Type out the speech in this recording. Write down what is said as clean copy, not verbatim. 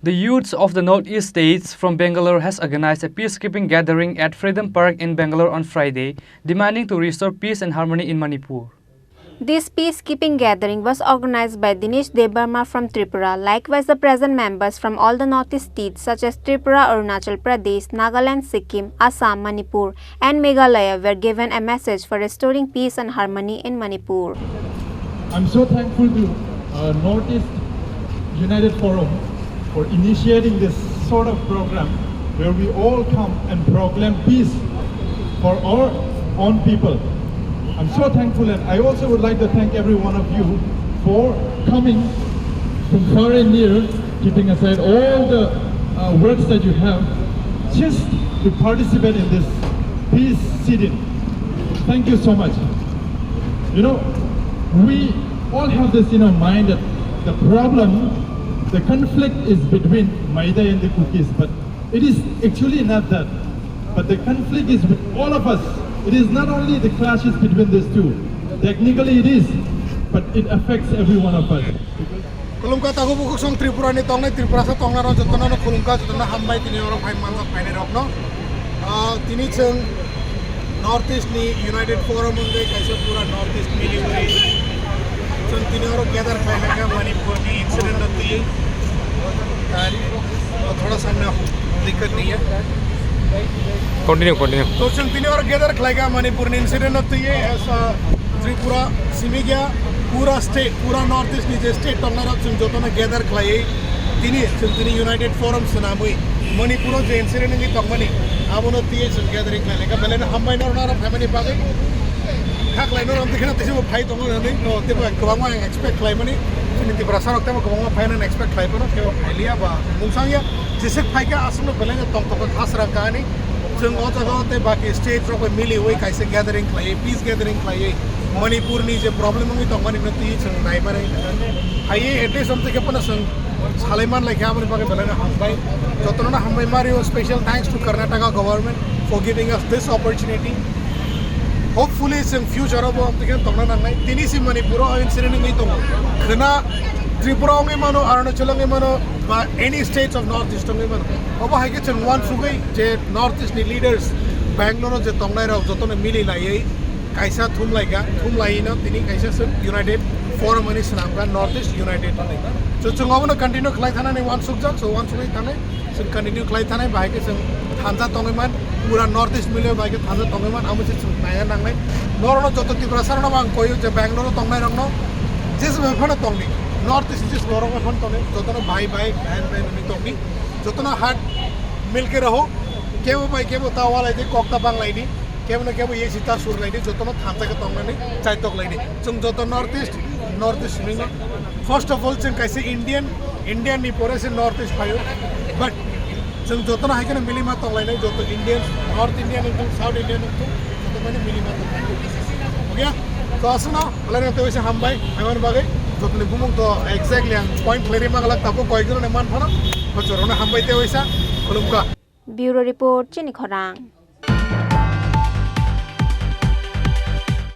The youths of the northeast states from Bangalore has organized a peacekeeping gathering at Freedom Park in Bangalore on Friday, demanding to restore peace and harmony in Manipur. This peacekeeping gathering was organized by Dinesh Debarma from Tripura. Likewise, the present members from all the northeast states such as Tripura, Arunachal Pradesh, Nagaland, Sikkim, Assam, Manipur and Meghalaya were given a message for restoring peace and harmony in Manipur. I'm so thankful to Northeast United Forum for initiating this sort of program where we all come and proclaim peace for our own people. I'm so thankful, and I also would like to thank every one of you for coming from far and near, keeping aside all the works that you have, just to participate in this peace sitting. Thank you so much. You know, we all have this in our mind that the problem, the conflict is between Maida and the cookies, but it is actually not that. But the conflict is with all of us. It is not only the clashes between these two. Technically it is, but it affects every one of us. Kulungka tahu buku song Tripura ni tong ni Tripura sa tong naro jotona no kulungka jotona hambai tini orang pain mangga paine rok no. Tini ceng Northeast ni United Forum unde kaisa pura Northeast mili hui. Ceng tini orang gather paine ka Manipur ni incident होती है. थोड़ा सा ना दिक्कत नहीं है. Continue. तो चंतीने और गैदर खलाएगा मणिपुर ने इंसिडेंट होती है ऐसा त्रिपुरा सिमिग्या पूरा स्टेट पूरा नॉर्थ ईस्ट नीचे स्टेट टंगना चंजोतो ने गैदर खलाए तीनी चंतीने यूनाइटेड फोरम सनामुई मणिपुर जो इंसिडेंट नहीं तंगमनी अब उन्होंने तीन चंद गैदरिंग खलाएगा पहले ना हम बाइनर ना फैमिली पागे खाक लाइनर हम दिखना तीसरे वो फाइट होंगे नहीं तो तेरे को कबांगा एक्सपेक्ट खलाए मनी चंती त्रिपुरा सार वक्त में कबांगा फाइनल एक्सपेक्ट खलाए पनो क्या फाइलिया बा मुंसांगिया जिसे फाइट का असम में पहले तंग तो खास रखा नहीं जों अजागाते बाकी स्टेट फ्रॉम मिली हुई कैसे गैदरिंग खलाए पीस गैदरिंग खलाए मणिपुर नि जे प्रॉब्लम होंगी तो मनी नती जों नाइबारे हाये एटलीस्ट हम तक अपन जों सालेमान लाइक हमरे बागे बलना हमबाई जतनो ना हमबाई मारियो special thanks to Karnataka government for giving us this opportunity hopefully जों फ्यूचर अब हम तक तंगना नांगनाय तिनि सि मणिपुर इंसिडेंट नहीं तो खना त्रिपुरा में मानो अरुणाचल में मानो any states of north east में मानो अब हाई के चंगवान सुगई जे नॉर्थ ईस्ट लीडर्स बैंगलोर जे तंगनाय राव जतो ने मिली लायै कैसा थुम लाई ना तिनी कैसा सन यूनाइटेड फोरम अनि सनाम का नॉर्थ ईस्ट यूनाइटेड जो चंगाव न कंटिन्यू खलाय थाना ने वान सुगजा सो वान सुगई थाने जों कंटिन्यू खलाय थानाय बाहाय के जों थांजा तंगैमान पूरा नॉर्थ ईस्ट मिले बाहाय के थांजा तंगैमान आमु से नाया नांगनाय नरनो जतो त्रिपुरा सरनो बां कोयो जे बैंगलोर तंगनाय रंगनो जिस बेफाना तंगनि नॉर्थ ईस्ट जिस लोरों में फन तंगनि जतो भाई बहन नहीं तंगनि जतो हाथ मिल के रहो क्या वो भाई क्या वो तावा लाइदे कोकता बांग लाइदी क्या वो ये सीता सुर लाइदी जो तो ना थांसा के तंग नहीं चाय तक लाइदी चुंग जो तो नॉर्थ ईस्ट में फर्स्ट ऑफ ऑल चुंग कैसे इंडियन नहीं पूरे से नॉर्थ ईस्ट पायो बट चुंग जो तो ना है कि ना मिली मात तंग लाइदी जो तो इंडियन नॉर्थ इंडियन तो साउथ इंडियन तो मैंने मिली मात हो गया तो असना अलग रहते वैसे हम भाई हमारे बागे जो तो निपुण तो एग्जैक्टली पॉइंट क्लियर में अलग तापो कोई जो ने मान फना बच्चों ने हम भाई ते वैसा Bureau Report, Chini Khorang.